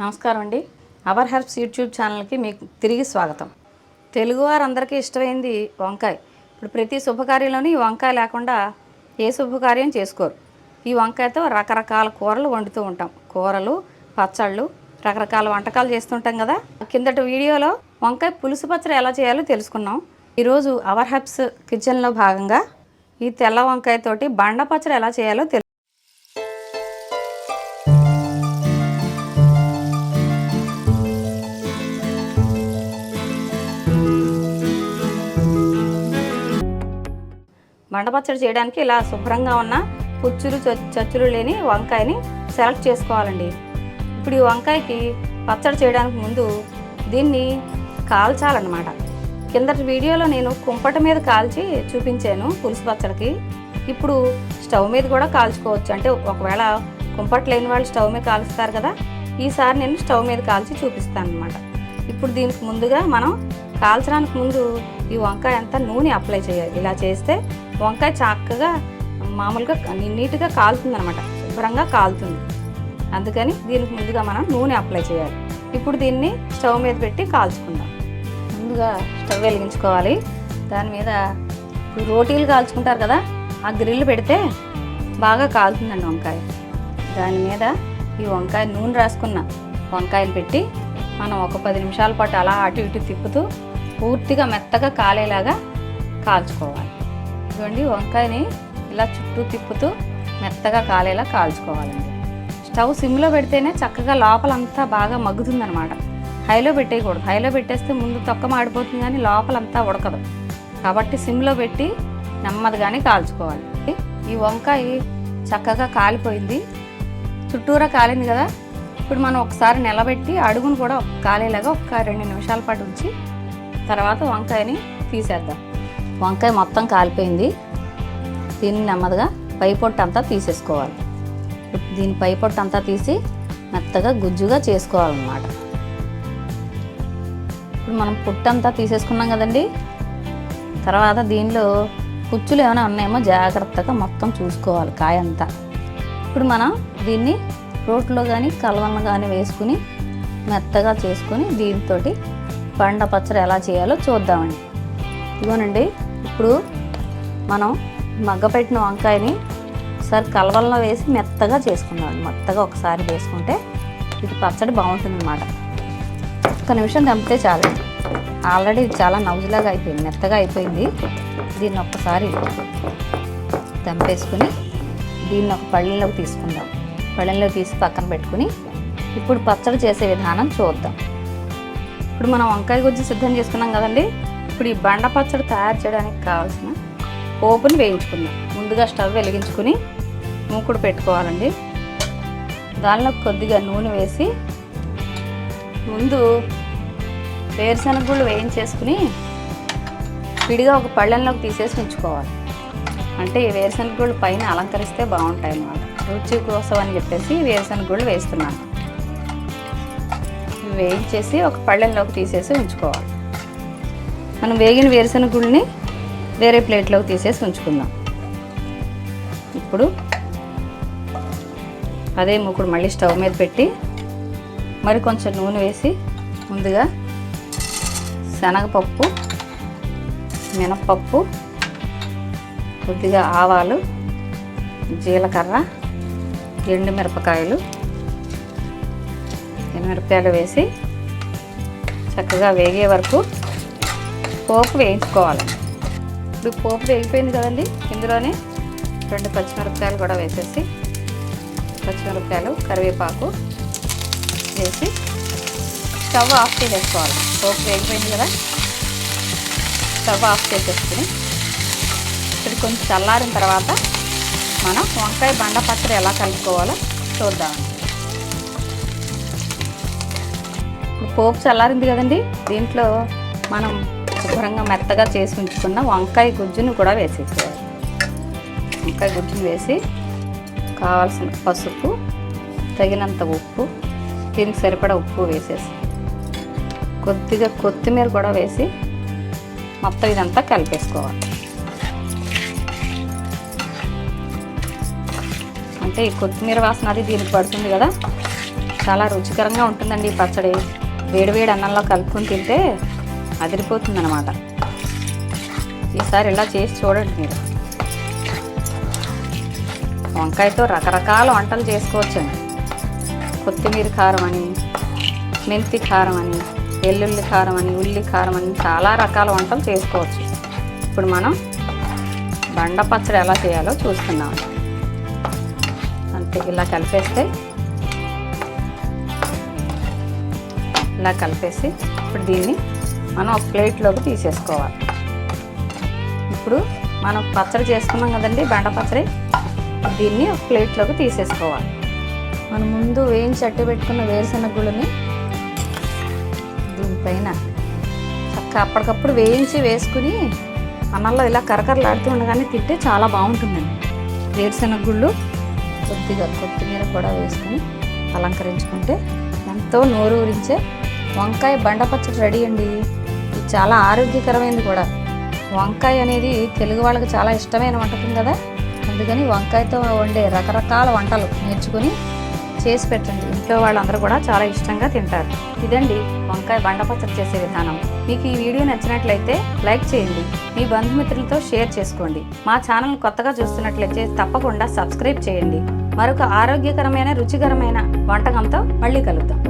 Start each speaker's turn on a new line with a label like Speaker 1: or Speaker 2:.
Speaker 1: నమస్కారం అండి. Hour herbs YouTube ఛానల్కి మీకు తిరిగి స్వాగతం. తెలుగువారందరికీ ఇష్టమైంది వంకాయ. ఇప్పుడు ప్రతి శుభకార్యంలోనూ ఈ వంకాయ లేకుండా ఏ శుభకార్యం చేసుకోరు. ఈ వంకాయతో రకరకాల కూరలు వండుతూ ఉంటాం. కూరలు, పచ్చళ్ళు, రకరకాల వంటకాలు చేస్తుంటాం కదా. కిందటి వీడియోలో వంకాయ పులుసు పచ్చడి ఎలా చేయాలో తెలుసుకున్నాం. ఈరోజు అవర్ హెర్బ్స్ కిచెన్లో భాగంగా ఈ తెల్ల వంకాయతోటి బండ పచ్చడి ఎలా చేయాలో బండ పచ్చడి చేయడానికి ఇలా శుభ్రంగా ఉన్న పుచ్చులు చచ్చులు లేని వంకాయని సెలెక్ట్ చేసుకోవాలండి. ఇప్పుడు ఈ వంకాయకి పచ్చడి చేయడానికి ముందు దీన్ని కాల్చాలన్నమాట. కిందటి వీడియోలో నేను కుంపట మీద కాల్చి చూపించాను పులుసు పచ్చడికి. ఇప్పుడు స్టవ్ మీద కూడా కాల్చుకోవచ్చు. అంటే ఒకవేళ కుంపట లేని వాళ్ళు స్టవ్ మీద కాలుస్తారు కదా, ఈసారి నేను స్టవ్ మీద కాల్చి చూపిస్తాను అన్నమాట. ఇప్పుడు దీనికి ముందుగా మనం కాల్చడానికి ముందు ఈ వంకాయ అంతా నూనె అప్లై చేయాలి. ఇలా చేస్తే వంకాయ చక్కగా మామూలుగా నీట్గా కాలుతుంది అనమాట, శుభ్రంగా కాలుతుంది. అందుకని దీనికి ముందుగా మనం నూనె అప్లై చేయాలి. ఇప్పుడు దీన్ని స్టవ్ మీద పెట్టి కాల్చుకుందాం. ముందుగా స్టవ్ వెలిగించుకోవాలి. దాని మీద రోటీలు కాల్చుకుంటారు కదా, ఆ గ్రిల్ పెడితే బాగా కాలుతుందండి వంకాయ. దాని మీద ఈ వంకాయ నూనె రాసుకున్న వంకాయలు పెట్టి మనం ఒక 10 నిమిషాల పాటు అలా అటు ఇటు తిప్పుతూ పూర్తిగా మెత్తగా కాలేలాగా కాల్చుకోవాలి. ఇదిగోండి, వంకాయని ఇలా చుట్టూ తిప్పుతూ మెత్తగా కాలేలా కాల్చుకోవాలండి. స్టవ్ సిమ్లో పెడితేనే చక్కగా లోపలంతా బాగా మగ్గుతుందనమాట. హైలో పెట్టేయకూడదు. హైలో పెట్టేస్తే ముందు తొక్క మాడిపోతుంది కానీ లోపలంతా ఉడకదు. కాబట్టి సిమ్లో పెట్టి నెమ్మదిగానే కాల్చుకోవాలి. ఈ వంకాయ చక్కగా కాలిపోయింది, చుట్టూరా కాలింది కదా. ఇప్పుడు మనం ఒకసారి నిలబెట్టి అడుగును కూడా కాలేలాగా ఒక 2 నిమిషాల పాటు ఉంచి తర్వాత వంకాయని తీసేద్దాం. వంకాయ మొత్తం కాలిపోయింది. దీన్ని నెమ్మదిగా పై పొట్టు అంతా తీసేసుకోవాలి. దీని పై పొట్టు అంతా తీసి మెత్తగా గుజ్జుగా చేసుకోవాలన్నమాట. ఇప్పుడు మనం పొట్టు అంతా తీసేసుకున్నాం కదండి. తర్వాత దీనిలో పుచ్చులు ఏమైనా ఉన్నాయేమో జాగ్రత్తగా మొత్తం చూసుకోవాలి కాయ అంతా. ఇప్పుడు మనం దీన్ని రోట్లో కానీ కలవలను కానీ వేసుకుని మెత్తగా చేసుకుని దీంతో బండ పచ్చడి ఎలా చేయాలో చూద్దామండి. ఇదిగోనండి, ఇప్పుడు మనం మగ్గపెట్టిన వంకాయని ఒకసారి కలవల్లో వేసి మెత్తగా చేసుకుందాం. మెత్తగా ఒకసారి వేసుకుంటే ఇది పచ్చడి బాగుంటుంది అన్నమాట. ఒక్క నిమిషం దంపితే చాలు. ఆల్రెడీ చాలా నవ్వులాగా అయిపోయింది, మెత్తగా అయిపోయింది. దీన్ని ఒక్కసారి దంపేసుకుని దీన్ని ఒక పళ్ళెంలోకి తీసుకుందాం. పళ్ళెంలో తీసి పక్కన పెట్టుకుని ఇప్పుడు పచ్చడి చేసే విధానం చూద్దాం. ఇప్పుడు మనం వంకాయ గుజ్జు సిద్ధం చేసుకున్నాం కదండి. ఇప్పుడు ఈ బండ పచ్చడి తయారు చేయడానికి కావాల్సిన పోపుని వేయించుకుందాం. ముందుగా స్టవ్ వెలిగించుకుని మూకుడు పెట్టుకోవాలండి. దానిలో కొద్దిగా నూనె వేసి ముందు వేరుశనగ గుళ్ళు వేయించేసుకుని విడిగా ఒక పళ్ళెంలోకి తీసేసి ఉంచుకోవాలి. అంటే ఈ వేరుశనగ గుళ్ళు పైన అలంకరిస్తే బాగుంటాయి అన్నమాట. రుచి కోసం అని చెప్పేసి వేరుశనగ గుళ్ళు వేస్తున్నాను. వేయించేసి ఒక పళ్ళెంలోకి తీసేసి ఉంచుకోవాలి. మనం వేగిన వేరుశనగ గుళ్ళని వేరే ప్లేట్లోకి తీసేసి ఉంచుకుందాం. ఇప్పుడు అదే మూకుడు మళ్ళీ స్టవ్ మీద పెట్టి మరి కొంచెం నూనె వేసి ముందుగా శనగపప్పు, మినప్పప్పు, కొద్దిగా ఆవాలు, జీలకర్ర, ఎండుమిరపకాయలు వేసి చక్కగా వేగే వరకు పోపు వేయించుకోవాలి. ఇప్పుడు పోపు వేగిపోయింది కదండి. ఇందులోనే 2 పచ్చిమిరపకాయలు కూడా వేసేసి పచ్చిమిరపకాయలు, కరివేపాకు వేసి స్టవ్ ఆఫ్ చేసేసుకోవాలి. పోపు వేగిపోయింది కదా, స్టవ్ ఆఫ్ చేసేసుకుని ఇప్పుడు కొంచెం చల్లారిన తర్వాత మనం వంకాయ బండ పచ్చడి ఎలా కలుపుకోవాలో చూద్దామండి. పోపు చల్లారింది కదండి. దీంట్లో మనం శుభ్రంగా మెత్తగా చేసి ఉంచుకున్న వంకాయ గుజ్జును కూడా వేసేసుకోవాలి. వంకాయ గుజ్జును వేసి కావాల్సిన పసుపు, తగినంత ఉప్పు, దీనికి సరిపడా ఉప్పు వేసేసి కొద్దిగా కొత్తిమీర కూడా వేసి మొత్తం ఇదంతా కలిపేసుకోవాలి. అంటే ఈ కొత్తిమీర వాసన అది దీనికి పడుతుంది కదా, చాలా రుచికరంగా ఉంటుందండి ఈ పచ్చడి. వేడివేడి అన్నంలో కలుపుకొని తింటే అదిరిపోతుందన్నమాట. ఈసారి ఇలా చేసి చూడండి మీరు. వంకాయతో రకరకాల వంటలు చేసుకోవచ్చండి. కొత్తిమీర కారం అని, మెంతి కారం అని, వెల్లుల్లి కారం అని, ఉల్లి కారం అని చాలా రకాల వంటలు చేసుకోవచ్చు. ఇప్పుడు మనం బండ పచ్చడి ఎలా చేయాలో చూస్తున్నాం. అంతే, ఇలా కలిపేస్తే, ఇలా కలిపేసి ఇప్పుడు దీన్ని మనం ఒక ప్లేట్లోకి తీసేసుకోవాలి. ఇప్పుడు మనం పచ్చడి చేసుకున్నాం కదండి, బెండ పచ్చడి, దీన్ని ఒక ప్లేట్లోకి తీసేసుకోవాలి. మనం ముందు వేయించి అట్టి పెట్టుకున్న వేరుశెనగ గుళ్ళని దీనిపైన చక్కగా అప్పటికప్పుడు వేయించి వేసుకుని అన్నంలో ఇలా కరకరలాడుతూ ఉండగానే తింటే చాలా బాగుంటుందండి. వేరుశెనగ గుళ్ళు కొద్దిగా కొత్తిమీర కూడా వేసుకుని అలంకరించుకుంటే ఎంతో నోరు ఊరించే వంకాయ బండ పచ్చడి రెడీ అండి. ఇది చాలా ఆరోగ్యకరమైనది కూడా. వంకాయ అనేది తెలుగు వాళ్ళకి చాలా ఇష్టమైన వంటకం కదా, అందుకని వంకాయతో వండే రకరకాల వంటలు నేర్చుకుని చేసి పెట్టండి. ఇంట్లో వాళ్ళందరూ కూడా చాలా ఇష్టంగా తింటారు. ఇదండి వంకాయ బండ పచ్చడి చేసే విధానం. మీకు ఈ వీడియో నచ్చినట్లయితే లైక్ చేయండి, మీ బంధుమిత్రులతో షేర్ చేసుకోండి. మా ఛానల్ కొత్తగా చూస్తున్నట్లయితే తప్పకుండా సబ్స్క్రైబ్ చేయండి. మరొక ఆరోగ్యకరమైన రుచికరమైన వంటకంతో మళ్ళీ కలుద్దాం.